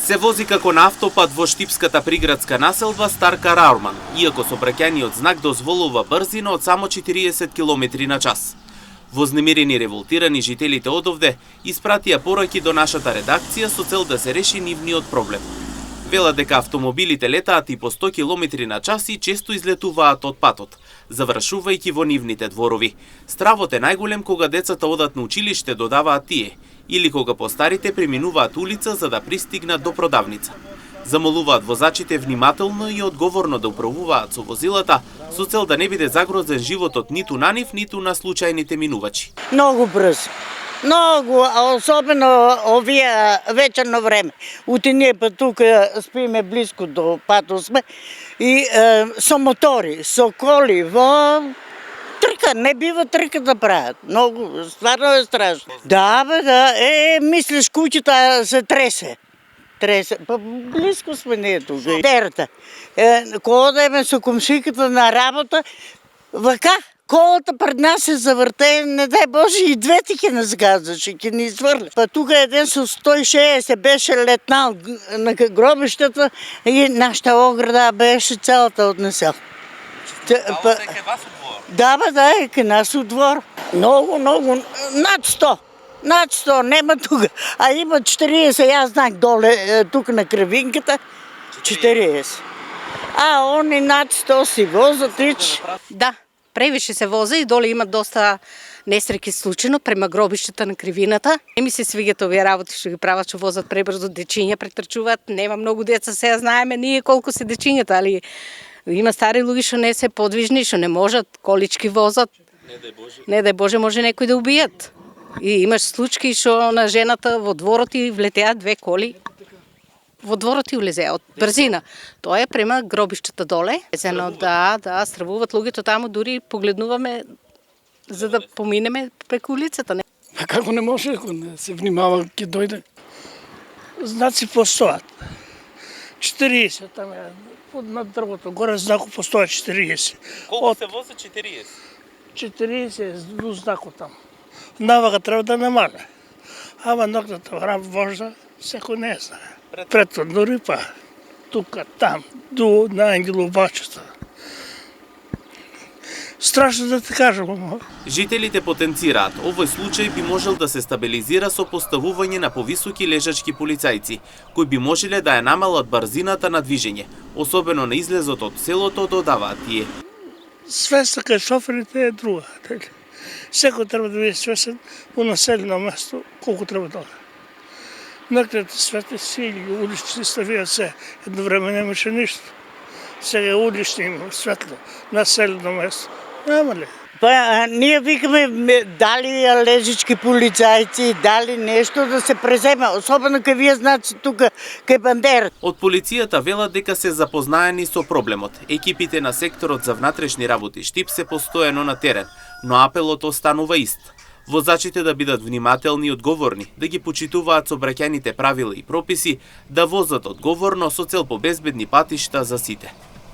Се вози како на автопат во штипската приградска населба Старка Раурман, иако сообраќајниот знак дозволува брзина од само 40 км на час. Вознемирени и револтирани жителите одовде испратија пораки до нашата редакција со цел да се реши нивниот проблем. Велат дека автомобилите летаат и по 100 км на час и често излетуваат од патот, завршувајќи во нивните дворови. Стравот е најголем кога децата одат на училиште, додаваат тие, или кога постарите преминуваат улица за да пристигнат до продавница. Замолуваат возачите внимателно и одговорно да управуваат со возилата, со цел да не биде загрозен животот ниту на нив, ниту на случајните минувачи. Многу брзо. Многу, особено овие вечерно време. Ути ние па тука спиме близко до патот сме и со мотори, со коли, во трка, не бива трка да прават. Многу, стварно е страшно. Да, бе, да, мислиш куќата се тресе. Па близко сме ние тука. Дерата. Кога одеме со комшиката на работа, вака, колата пред нас се заврте, не дай Боже, и двете ќе нас газаше, ќе ни изврли. Па тука еден со 160 беше летнал на гробиштата и нашата ограда беше целата однесел. Да, бе, да, е кај нас од двор. Многу, над 100. Над 100, нема тука. А има 40, јас знак доле, тука на Кривинката, 40. А они над 100 си возат, ич. Да, превише се воза и доле има доста несреќи случајно према гробиштата на Кривината. Не ми се свиѓаат овие работи што ги прават, што возат пребрзо, дечиња претрчуваат, нема многу деца, сега знаеме ние колку се дечињата, али има стари луѓе што не се подвижни, што не можат, колички возат. Не дај Боже, може некој да убијат. И имаш случаи што на жената во дворот и влетеа две коли. Во дворот и улезеа од брзина. Тоа е према гробишчата доле. Да, стравуваат луѓето таму, дури погледнуваме за да поминеме преку улицата. А како не може, ако не се внимава, ќе дојде. Знаци постојат. 40 там е, над дрвото, горе знакот постоја 40. Колку се воза 40? 40 е до знакот там. Навага треба да намале. Ама ногната време вожда, секој не знае. Прето дори па, тука, там, до на Ангеловачата. Страшно да ти кажам. Жителите потенцираат, овој случај би можел да се стабилизира со поставување на повисоки лежачки полицајци, кои би можеле да ја намалат брзината на движење, особено на излезот од селото, додаваат тие. Свеста кај шоферите е друга. Секој треба да биде свесен во населено место колку треба да оде. Накрето свете сили, улични ставија се, едно време немаше ништо. Сега улични има светло, населено место. Нема ли? Па ние викаме дали лежички полицајци, дали нешто да се преземе, особено кај вие знаци тука кај Бандера. Од полицијата велат дека се запознаени со проблемот. Екипите на секторот за внатрешни работи Штип се постојано на терен, но апелот останува ист. Возачите да бидат внимателни и одговорни, да ги почитуваат сообраќајните правила и прописи, да возат одговорно со цел по безбедни патишта за сите.